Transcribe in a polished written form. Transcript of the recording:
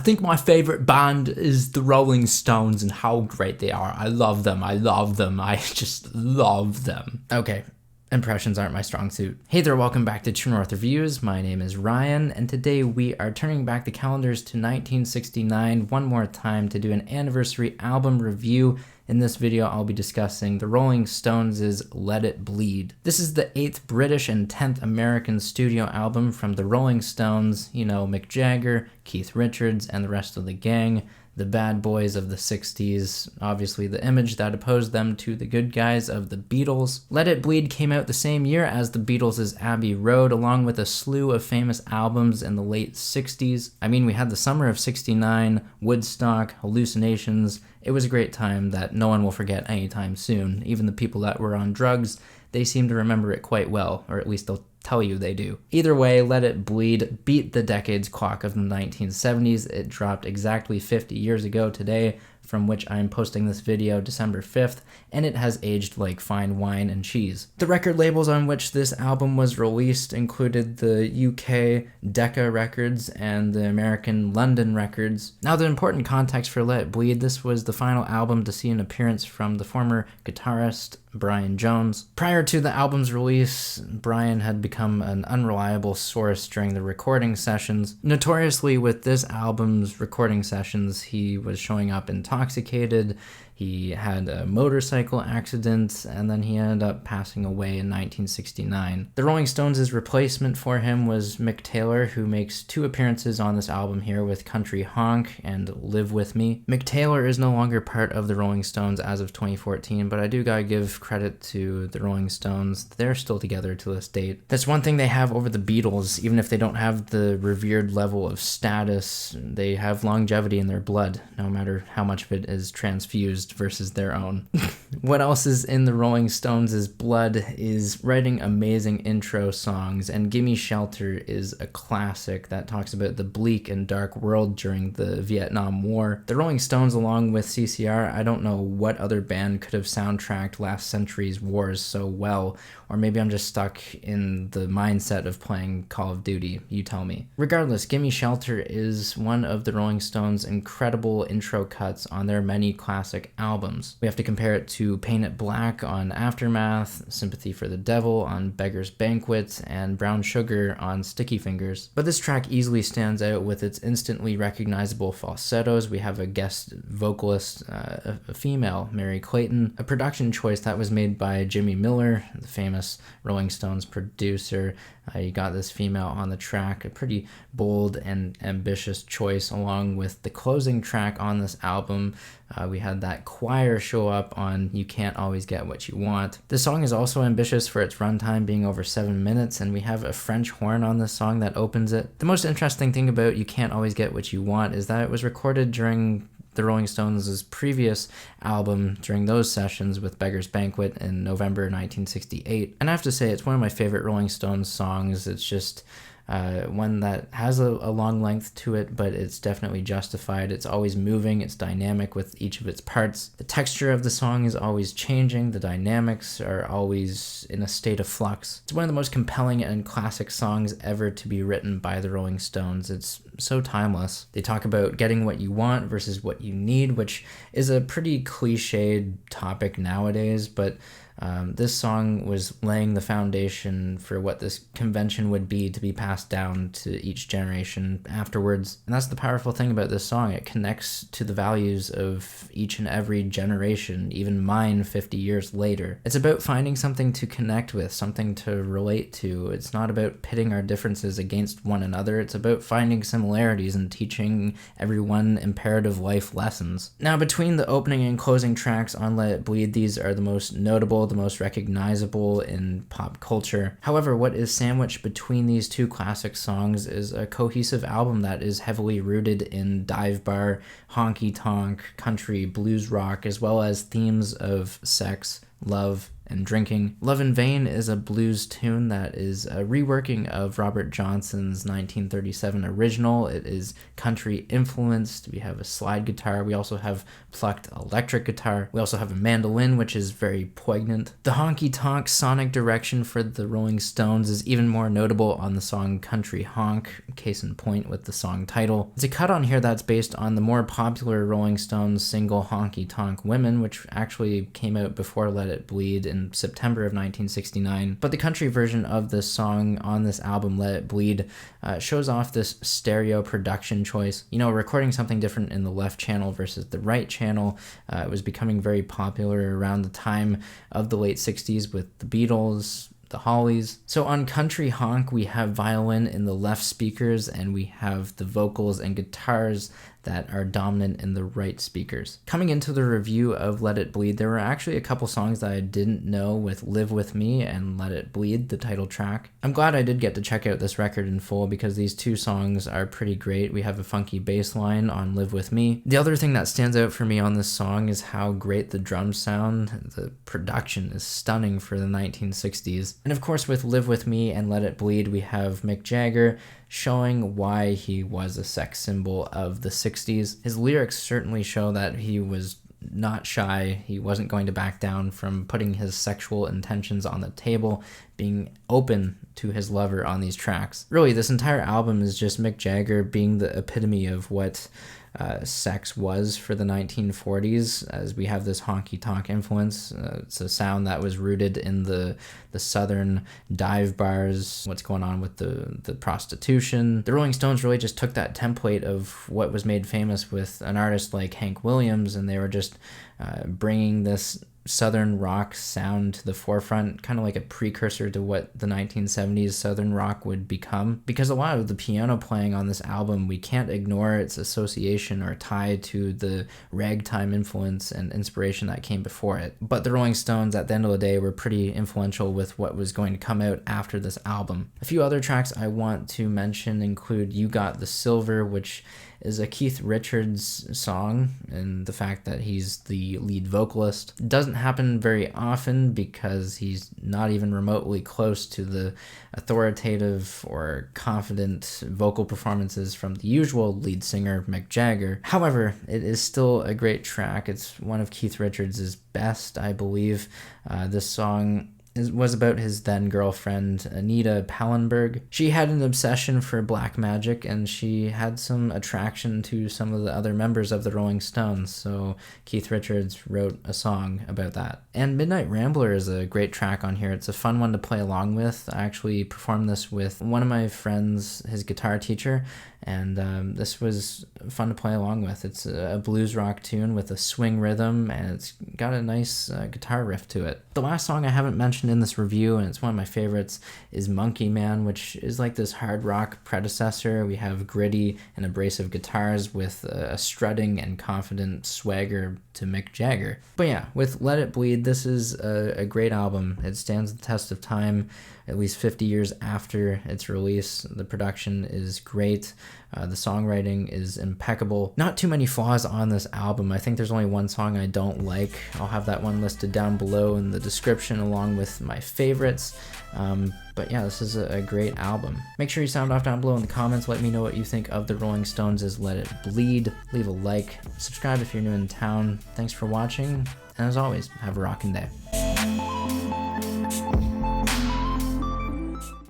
think my favorite band is the Rolling Stones and how great they are. I love them. I just love them. Okay. Impressions aren't my strong suit. Hey there, welcome back to True North Reviews. My name is Ryan, and today we are turning back the calendars to 1969 one more time to do an anniversary album review. In this video, I'll be discussing the Rolling Stones' Let It Bleed. This is the 8th British and 10th American studio album from the Rolling Stones, you know, Mick Jagger, Keith Richards, and the rest of the gang. The bad boys of the 60s, obviously the image that opposed them to the good guys of the Beatles. Let It Bleed came out the same year as the Beatles' Abbey Road, along with a slew of famous albums in the late 60s. I mean, we had the summer of 69, Woodstock, Hallucinations. It was a great time that no one will forget anytime soon. Even the people that were on drugs, they seem to remember it quite well, or at least they'll tell you they do. Either way, Let It Bleed beat the decade's clock of the 1970s. It dropped exactly 50 years ago today, from which I'm posting this video December 5th, and it has aged like fine wine and cheese. The record labels on which this album was released included the UK Decca Records and the American London Records. Now, the important context for Let It Bleed, this was the final album to see an appearance from the former guitarist Brian Jones. Prior to the album's release, Brian had become an unreliable source during the recording sessions. Notoriously, with this album's recording sessions, he was showing up intoxicated, he had a motorcycle accident, and then he ended up passing away in 1969. The Rolling Stones' replacement for him was Mick Taylor, who makes 2 appearances on this album here with Country Honk and Live With Me. Mick Taylor is no longer part of the Rolling Stones as of 2014, but I do gotta give credit to the Rolling Stones. They're still together to this date. That's one thing they have over the Beatles. Even if they don't have the revered level of status, they have longevity in their blood, no matter how much of it is transfused versus their own. What else is in the Rolling Stones' blood is writing amazing intro songs, and Gimme Shelter is a classic that talks about the bleak and dark world during the Vietnam War. The Rolling Stones, along with CCR, I don't know what other band could have soundtracked last century's wars so well, or maybe I'm just stuck in the mindset of playing Call of Duty, you tell me. Regardless, Gimme Shelter is one of the Rolling Stones' incredible intro cuts on their many classic albums. We have to compare it to Paint It Black on Aftermath, Sympathy for the Devil on Beggar's Banquet, and Brown Sugar on Sticky Fingers. But this track easily stands out with its instantly recognizable falsettos. We have a guest vocalist, a female, Mary Clayton, a production choice that was made by Jimmy Miller, the famous Rolling Stones producer. You got this female on the track, a pretty bold and ambitious choice, along with the closing track on this album. We had that choir show up on You Can't Always Get What You Want. This song is also ambitious for its runtime being over 7 minutes, and we have a French horn on this song that opens it. The most interesting thing about You Can't Always Get What You Want is that it was recorded during the Rolling Stones' previous album during those sessions with Beggar's Banquet in November 1968. And I have to say, it's one of my favorite Rolling Stones songs. It's just one that has a long length to it, but it's definitely justified. It's always moving, it's dynamic with each of its parts. The texture of the song is always changing, the dynamics are always in a state of flux. It's one of the most compelling and classic songs ever to be written by the Rolling Stones. It's so timeless. They talk about getting what you want versus what you need, which is a pretty cliched topic nowadays, but this song was laying the foundation for what this convention would be to be passed down to each generation afterwards. And that's the powerful thing about this song. It connects to the values of each and every generation, even mine 50 years later. It's about finding something to connect with, something to relate to. It's not about pitting our differences against one another. It's about finding similarities and teaching everyone imperative life lessons. Now, between the opening and closing tracks on Let It Bleed, these are the most notable, the most recognizable in pop culture. However, what is sandwiched between these two classic songs is a cohesive album that is heavily rooted in dive bar, honky-tonk, country, blues rock, as well as themes of sex, love, and drinking. Love in Vain is a blues tune that is a reworking of Robert Johnson's 1937 original. It is country influenced. We have a slide guitar. We also have plucked electric guitar. We also have a mandolin, which is very poignant. The honky-tonk sonic direction for the Rolling Stones is even more notable on the song Country Honk, case in point with the song title. It's a cut on here that's based on the more popular Rolling Stones single Honky-Tonk Women, which actually came out before Let It Bleed in September of 1969. But the country version of this song on this album, Let It Bleed, shows off this stereo production choice. You know, recording something different in the left channel versus the right channel was becoming very popular around the time of the late 60s with the Beatles, the Hollies. So on Country Honk, we have violin in the left speakers and we have the vocals and guitars that are dominant in the right speakers. Coming into the review of Let It Bleed, there were actually a couple songs that I didn't know with Live With Me and Let It Bleed, the title track. I'm glad I did get to check out this record in full because these two songs are pretty great. We have a funky bass line on Live With Me. The other thing that stands out for me on this song is how great the drums sound. The production is stunning for the 1960s. And of course with Live With Me and Let It Bleed, we have Mick Jagger showing why he was a sex symbol of the 60s. His lyrics certainly show that he was not shy. He wasn't going to back down from putting his sexual intentions on the table, being open to his lover on these tracks. Really, this entire album is just Mick Jagger being the epitome of what sex was for the 1940s, as we have this honky-tonk influence. It's a sound that was rooted in the southern dive bars, what's going on with the prostitution. The Rolling Stones really just took that template of what was made famous with an artist like Hank Williams, and they were just bringing this southern rock sound to the forefront, kind of like a precursor to what the 1970s southern rock would become. Because a lot of the piano playing on this album, we can't ignore its association or tie to the ragtime influence and inspiration that came before it. But the Rolling Stones, at the end of the day, were pretty influential with what was going to come out after this album. A few other tracks I want to mention include You Got the Silver, which is a Keith Richards song, and the fact that he's the lead vocalist doesn't happen very often because he's not even remotely close to the authoritative or confident vocal performances from the usual lead singer Mick Jagger. However, it is still a great track. It's one of Keith Richards' best, I believe. This song was about his then girlfriend, Anita Pallenberg. She had an obsession for black magic, and she had some attraction to some of the other members of the Rolling Stones, so Keith Richards wrote a song about that. And Midnight Rambler is a great track on here. It's a fun one to play along with. I actually performed this with one of my friends, his guitar teacher, and this was fun to play along with. It's a blues rock tune with a swing rhythm, and it's got a nice guitar riff to it. The last song I haven't mentioned in this review, and it's one of my favorites, is Monkey Man, which is like this hard rock predecessor. We have gritty and abrasive guitars with a strutting and confident swagger to Mick Jagger. But yeah, with Let It Bleed, this is a great album. It stands the test of time, at least 50 years after its release. The production is great. The songwriting is impeccable. Not too many flaws on this album. I think there's only one song I don't like. I'll have that one listed down below in the description along with my favorites. But yeah, this is a great album. Make sure you sound off down below in the comments. Let me know what you think of the Rolling Stones' Let It Bleed. Leave a like. Subscribe if you're new in town. Thanks for watching. And as always, have a rockin' day.